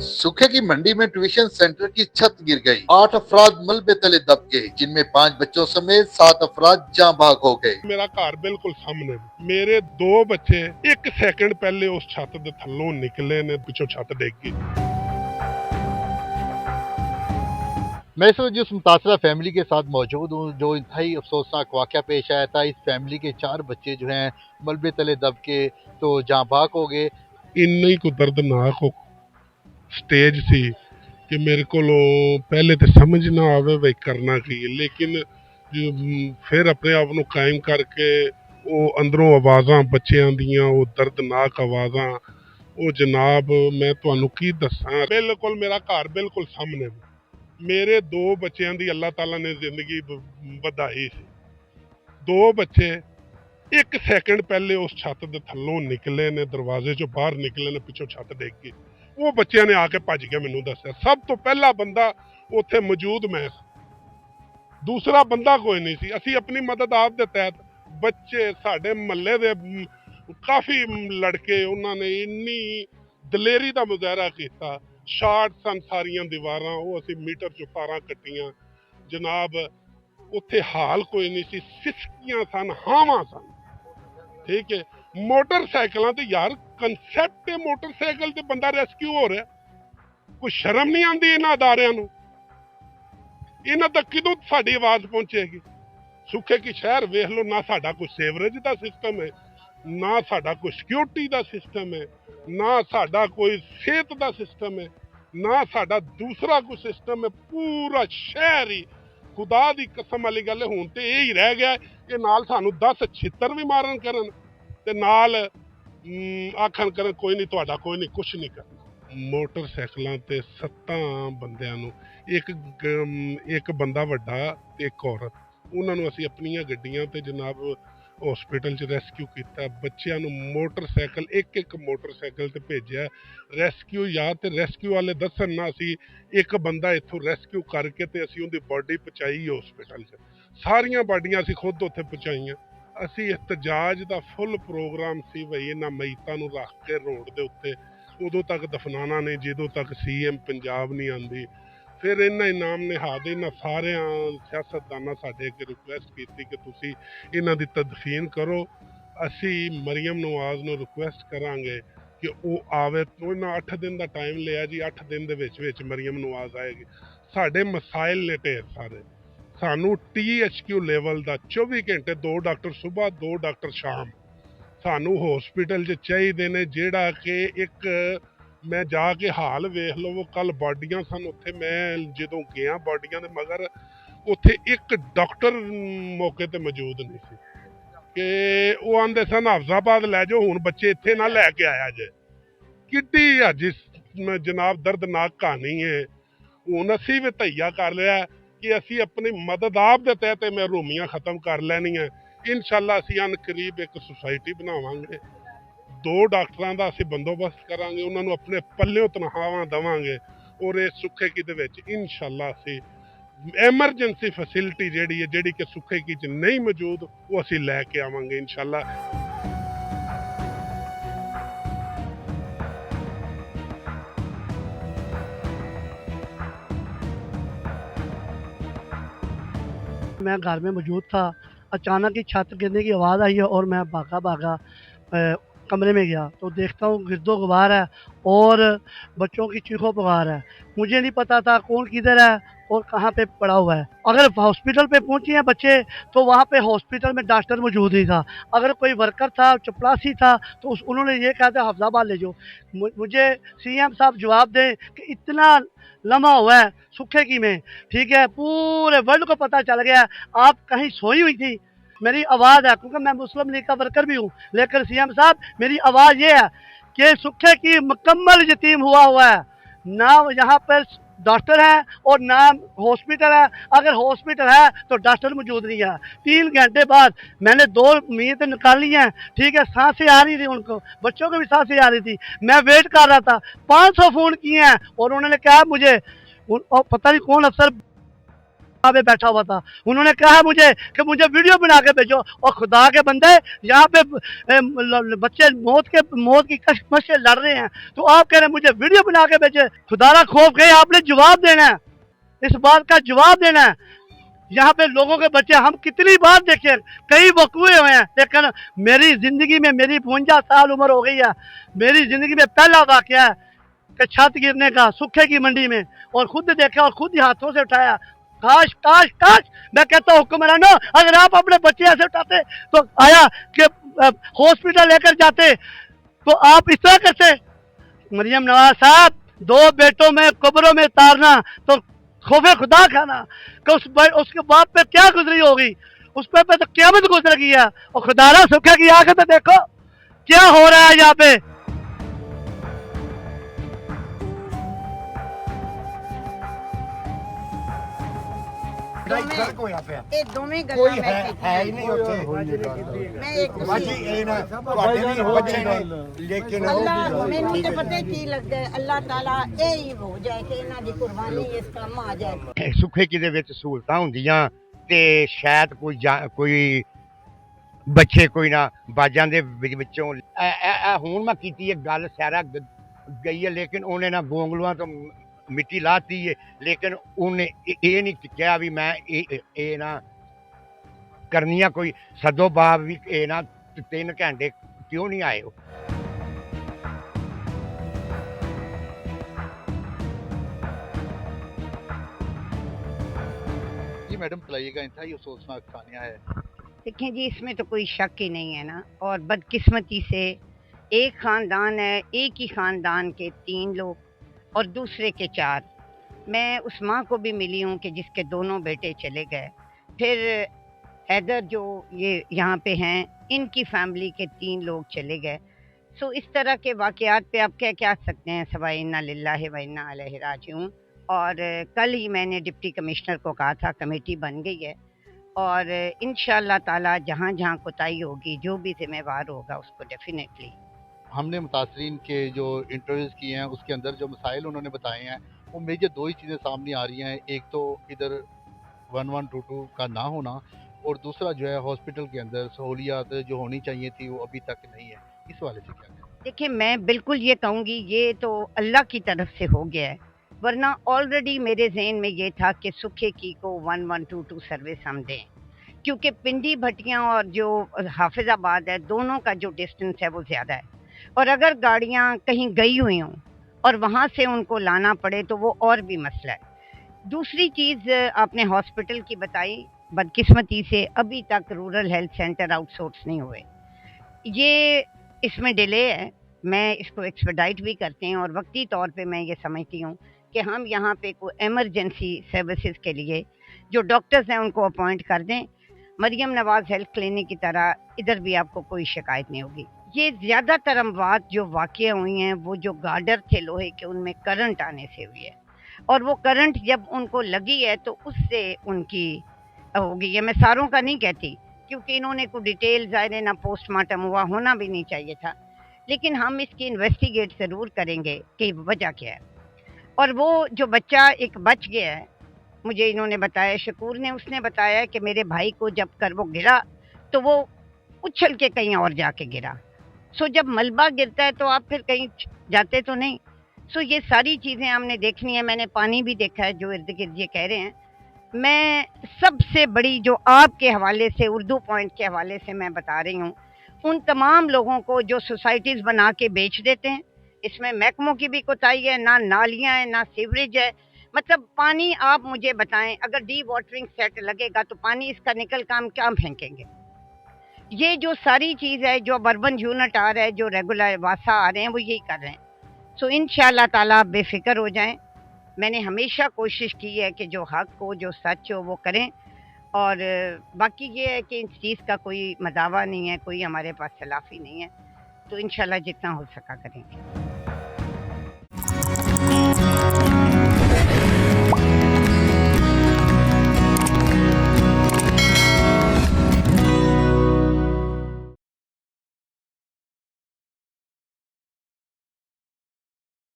सूखे की मंडी में ट्यूशन सेंटर की छत गिर गई। 8 अफराद मलबे तले दब गए, जिनमें 5 बच्चों समेत 7 अफराद जाँ भाग हो गए। मेरा घर बिल्कुल सामने, मेरे 2 बच्चे 1 सेकंड पहले उस छत के थल्लों निकले ने, पिछों छत डिग गई। मैं इस वक्त जिस मुतासरा फैमिली के साथ मौजूद हूँ, जो इंतहाई अफसोसनाक वाक़या पेश आया था। इस फैमिली के 4 बच्चे जो हैं मलबे तले दब के तो जाँ भाग हो गए। इन्ना ही कोई दर्दनाक स्टेज सी कि मेरे को पहले तो समझ ना आवे भाई करना की, लेकिन जो फिर अपने आप को कायम करके वो अंदरों आवाज़ां बच्चों दियां, वो दर्दनाक आवाज़ां, वो जनाब मैं तुहानू की दसां। बिल्कुल मेरा घर बिल्कुल सामने, मेरे 2 बच्चों की अल्लाह ताला ने जिंदगी बधाई सी। 2 बच्चे 1 सेकंड पहले उस छत के थल्लों निकले ने, दरवाजे चो बाहर निकले ने, पिछों छत डिग गई। वो बच्चों ने आके भज के मैनू दस्या। सब तो पहला बंदा उत्थे मौजूद मैं, दूसरा बंदा कोई नहीं सी। असी अपनी मदद आप दे तहत बच्चे साडे महल्ले दे काफी लड़के, उन्होंने इन्नी दलेरी का मुजाहरा किया। शार्ट सन सारियां दीवारां, वो असी मीटर चो तारां कट्टियां जनाब। उत्थे हाल कोई नहीं सी, सिसकियां सन, हावां सन। ठीक है, मोटरसाइकिलों ते यार कंसैप्ट है, मोटरसाइकिल ते बंदा रेस्क्यू हो रहा, कोई शर्म नहीं आती इन्हां अदारियां नूं? इन्हां तक किदों साडी आवाज पहुंचेगी? सुखे की शहर वेख लो, ना साडा कोई सेवरेज का सिस्टम है, ना साडा कोई सिक्योरिटी का सिस्टम है, ना साडा कोई सेहत का सिस्टम है, ना साडा दूसरा कोई सिस्टम है। पूरा शहर ही खुदा दी कसम वाली गल हुण ते यही रह गया कि नाल सानू 10 छित्तर भी मारन करन ते नाल आखन करन कोई नहीं, तुहाडा कोई नहीं, कुछ नहीं करना। मोटरसाइकिलों ते 7 बंदियां नूं, एक बंदा वड्डा ते एक औरत, उन्होंने असी अपनियां गड्डियां ते जनाब हॉस्पिटल च रेस्क्यू किया। बच्चों नूं मोटरसाइकिल एक मोटरसाइकिल ते भेजिया। रेस्क्यू या ते रेस्क्यू वाले दसन ना, असी एक बंदा इत्थों रेस्क्यू करके ते असी उहदी बॉडी पहुंचाई हॉस्पिटल च। सारियां बॉडियां असी खुद उत्थे पहुंचाइयां। असी एहतजाज का फुल प्रोग्राम सी भाई इन्हां मईतां नूं रख के रोड दे उत्ते उदों तक दफनाना नहीं जदों तक CM पंजाब नहीं आती। फिर इन्हां इनाम ने हाद इन्हां सारे सियासतदाना साडे अगे रिक्वेस्ट की कि तुसी इन्हां दी तदफीन करो। असी मरियम नवाज नूं रिक्वेस्ट करांगे कि वो आवे। उन्हां 8 दिन का टाइम लिया जी, 8 दिन दे विच मरियम नवाज आएगी। साडे मसाइल ने ढेर सारे, सानू THQ लेवल का 24 घंटे 2 डॉक्टर सुबह 2 डॉक्टर शाम सानू हॉस्पिटल च चाहिए ने। जेड़ा कि एक मैं जाके हाल वेख लवो, कल बॉडियां सन उत्थे, मैं जदों गया बॉडियां दे मगर उत्थे एक डॉक्टर मौके ते मौजूद नहीं सी कि वो आंदे सन हाफजाबाद लै जाओ, हुण बच्चे इत्थे ना लैके आया जे। किड्डी अज जनाब दर्दनाक कहानी है। हुण असी भी धैया कर लिया कि असी अपनी मदद आप दे तहत महरूमियां खत्म कर लैनियां। इंशाअल्लाह असी अन करीब एक सोसाइटी बनावांगे, 2 डॉक्टरां दा असी बंदोबस्त करांगे, उन्हां नूं अपने पल्लियों तनखावां देवांगे और इस सुखे की दे विच इंशाअल्लाह असी एमरजेंसी फैसिलिटी जिहड़ी है, जिहड़ी कि सुखे की च नहीं मौजूद, वो असी लैके आवांगे इंशाअल्लाह। मैं घर में मौजूद था, अचानक ही छत गिरने की आवाज़ आई है और मैं भागा कमरे में गया तो देखता हूँ गिरदो गुबार है और बच्चों की चीखों पुकार है। मुझे नहीं पता था कौन किधर है और कहाँ पे पड़ा हुआ है। अगर हॉस्पिटल पे पहुँचे हैं बच्चे तो वहाँ पे हॉस्पिटल में डॉक्टर मौजूद नहीं था। अगर कोई वर्कर था, चपरासी था, तो उन्होंने ये कहा था हफ्जाबाद ले जाओ। मुझे CM साहब जवाब दें कि इतना लम्हा हुआ है सुखे की में, ठीक है, पूरे वर्ल्ड को पता चल गया आप कहीं सोई हुई थी। मेरी आवाज़ है, क्योंकि मैं मुस्लिम लीग का वर्कर भी हूँ, लेकिन CM साहब मेरी आवाज़ ये है कि सुखे की मुकम्मल यतीम हुआ है। ना यहाँ पर डॉक्टर है और ना हॉस्पिटल है। अगर हॉस्पिटल है तो डॉक्टर मौजूद नहीं है। 3 घंटे बाद मैंने 2 मीट निकाली हैं, ठीक है, सांसें आ रही थी उनको, बच्चों को भी सांसें आ रही थी। मैं वेट कर रहा था, 500 फ़ोन किए हैं और उन्होंने कहा मुझे, और पता नहीं कौन अफसर वहाँ पे बैठा हुआ था। उन्होंने कहा मुझे कि मुझे वीडियो बना के भेजो, और खुदा के बंदे यहाँ पे बच्चे मौत की कश्मकश से लड़ रहे हैं, तो आप कह रहे हैं मुझे वीडियो बना के भेजे। खुदारा खौफ गए, आपने जवाब देना है, इस बात का जवाब देना है। यहाँ पे लोगों के बच्चे हम कितनी बार देखे, कई वकूए हुए हैं, लेकिन मेरी जिंदगी में, मेरी 52 साल उम्र हो गई है, मेरी जिंदगी में पहला वाकया है कि छत गिरने का सूखे की मंडी में, और खुद देखा और खुद ही हाथों से उठाया। काश काश काश, मैं कहता हूँ हुक्मरानों, अगर आप अपने बच्चे ऐसे उठाते तो आया कि हॉस्पिटल लेकर जाते, तो आप इस तरह करते। मरियम नवाज साहब, 2 बेटों में कब्रों में तारना तो खौफे खुदा खाना कि उसके बाप पे क्या गुजरी होगी, उस पे तो क़यामत गुजर गई है। और खुदारा सुखा की आंख तो देखो क्या हो रहा है यहाँ पे। ਇਹ ਦੋਵੇਂ ਗੱਲਾਂ ਮੈਂ ਹੈ ਹੀ ਨਹੀਂ ਉੱਥੇ ਮੈਂ ਇੱਕ ਬਾਕੀ ਇਹ ਨਾ ਤੁਹਾਡੇ ਵੀ ਬੱਚੇ ਨੇ ਲੇਕਿਨ ਅੱਲਾਹ ਮੈਨੂੰ ਤੇ ਪਤਾ ਕੀ ਲੱਗਦਾ ਹੈ, ਅੱਲਾਹ ਤਾਲਾ ਇਹ ਹੀ ਹੋ ਜਾਏ ਕਿ ਇਹਨਾਂ ਦੀ ਕੁਰਬਾਨੀ ਇਸ ਕੰਮ ਆ ਜਾਏ। ਸੁੱਖੇ ਕੀ ਦੇ ਵਿੱਚ ਸਹੂਲਤਾਂ ਹੁੰਦੀਆਂ ਤੇ ਸ਼ਾਇਦ ਕੋਈ ਬੱਚੇ ਕੋਈ ਨਾ ਬਾਜਾਂ ਦੇ ਵਿੱਚੋਂ ਹੁਣ ਮੈਂ ਕੀਤੀ ਇਹ ਗੱਲ ਸਾਰਾ ਗਈ ਹੈ, ਲੇਕਿਨ ਉਹਨੇ ਨਾ ਗੋਂਗਲੂਆਂ ਤੋਂ ਮਿੱਟੀ ਲਾਤੀ ਹੈ, ਲੇਕਿਨ ਉਹਨੇ ਇਹ ਨਹੀਂ ਕਿਹਾ ਵੀ ਮੈਂ ਇਹ ਨਾ ਕਰਨੀਆਂ ਕੋਈ ਸਦੋ ਬਾਬ ਵੀ ਇਹ ਨਾ 3 ਘੰਟੇ ਕਿਉਂ ਨਹੀਂ ਆਏ ਹੋ। जी मैडम बताइएगा, इंतहाई अफसोसनाक कहानियाँ है। देखें जी, इसमें तो कोई शक ही नहीं है ना, और बदकिस्मती से एक ख़ानदान है, एक ही ख़ानदान के 3 लोग और दूसरे के 4। मैं उस माँ को भी मिली हूँ कि जिसके दोनों बेटे चले गए, फिर हैदर जो ये यहाँ पे हैं, इनकी फैमिली के 3 लोग चले गए। सो इस तरह के वाक़यात पे आप क्या सकते हैं, सवाए इन्ना लिल्लाहि व इन्ना अलैहि राजिऊन। और कल ही मैंने डिप्टी कमिश्नर को कहा था, कमेटी बन गई है, और इंशाअल्लाह ताला जहाँ जहाँ कोताही होगी, जो भी जिम्मेवार होगा उसको डेफिनेटली। हमने मुतासरीन के जो इंटरव्यूज़ किए हैं उसके अंदर जो मसाइल उन्होंने बताए हैं, वो मेजर 2 ही चीज़ें सामने आ रही हैं। एक तो इधर 1122 का ना होना, और दूसरा जो है हॉस्पिटल के अंदर सहूलियात जो होनी चाहिए थी वो अभी तक नहीं है। इस वाले से क्या कहें? देखिए, मैं बिल्कुल ये कहूँगी, ये तो अल्लाह की तरफ से हो गया है, वरना ऑलरेडी मेरे जहन में ये था कि सुखे की को 1122 सर्विस हम दें, क्योंकि पिंडी भटियाँ और जो हाफिज़ाबाद है, दोनों का जो डिस्टेंस है वो ज़्यादा है, और अगर गाड़ियाँ कहीं गई हुई हों और वहाँ से उनको लाना पड़े तो वो और भी मसला है। दूसरी चीज़ आपने हॉस्पिटल की बताई, बदकिस्मती से अभी तक रूरल हेल्थ सेंटर आउटसोर्स नहीं हुए, ये इसमें डिले है। मैं इसको एक्सपेडाइट भी करते हैं, और वक्ती तौर पे मैं ये समझती हूँ कि हम यहाँ पे कोई एमरजेंसी सर्विसेज के लिए जो डॉक्टर्स हैं उनको अपॉइंट कर दें। मरियम नवाज हेल्थ क्लिनिक की तरह इधर भी आपको कोई शिकायत नहीं होगी। ये ज़्यादातर अमवात जो वाक़या हुई हैं वो जो गार्डर थे लोहे के, उनमें करंट आने से हुई है, और वो करंट जब उनको लगी है तो उससे उनकी होगी। ये मैं सारों का नहीं कहती, क्योंकि इन्होंने कोई डिटेल ज़ाहिर है ना पोस्टमार्टम हुआ, होना भी नहीं चाहिए था, लेकिन हम इसकी इन्वेस्टिगेट ज़रूर करेंगे कि वजह क्या है। और वो जो बच्चा एक बच गया है, मुझे इन्होंने बताया, शकूर ने, उसने बताया कि मेरे भाई को जब कर वो गिरा तो वो उछल के कहीं और जाके गिरा। सो जब मलबा गिरता है तो आप फिर कहीं जाते तो नहीं। सो ये सारी चीज़ें हमने देखनी है। मैंने पानी भी देखा है जो इर्द गिर्द ये कह रहे हैं। मैं सबसे बड़ी जो आपके हवाले से, उर्दू पॉइंट के हवाले से मैं बता रही हूँ, उन तमाम लोगों को जो सोसाइटीज़ बना के बेच देते हैं, इसमें महकमों की भी कोताही है, ना नालियाँ हैं ना सीवरेज है। मतलब पानी आप मुझे बताएं, अगर डी वाटरिंग सेट लगेगा तो पानी इसका निकल काम क्या फेंकेंगे। ये जो सारी चीज़ है, जो अर्बन यूनिट आ रहा है, जो रेगुलर वासा आ रहे हैं, वो यही कर रहे हैं। सो इंशाअल्लाह ताला आप बेफिक्र हो जाएं। मैंने हमेशा कोशिश की है कि जो हक हो, जो सच हो वो करें, और बाकी ये है कि इस चीज़ का कोई मदावा नहीं है, कोई हमारे पास सलाफी नहीं है, तो इंशाअल्लाह जितना हो सका करेंगे।